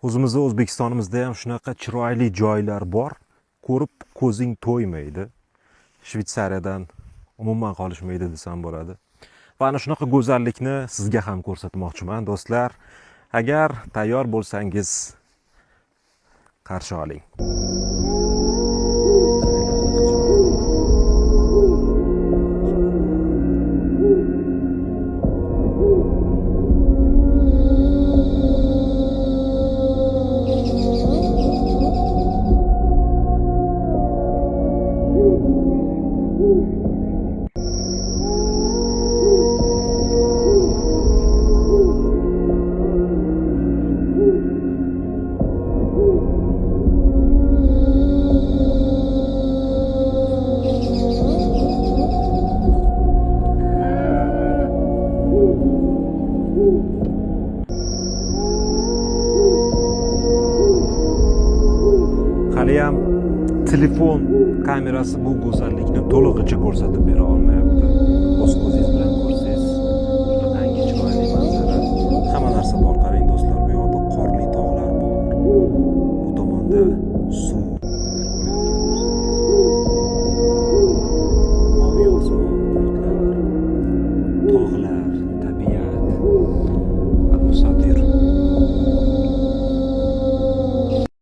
O'zimizda O'zbekistonimizda ham shunaqa chiroyli joylar bor, ko'rib ko'zing to'ymaydi. Shvetsariyadan umuman qolishmaydi desam bo'ladi. Va ana shunaqa go'zallikni sizga ham ko'rsatmoqchiman, do'stlar. Agar tayyor bo'lsangiz, qarshi oling. Haliyam telefon kamerasi bu go'zallikni to'lig'icha ko'rsatib bera olmayapti. O'z ko'zingiz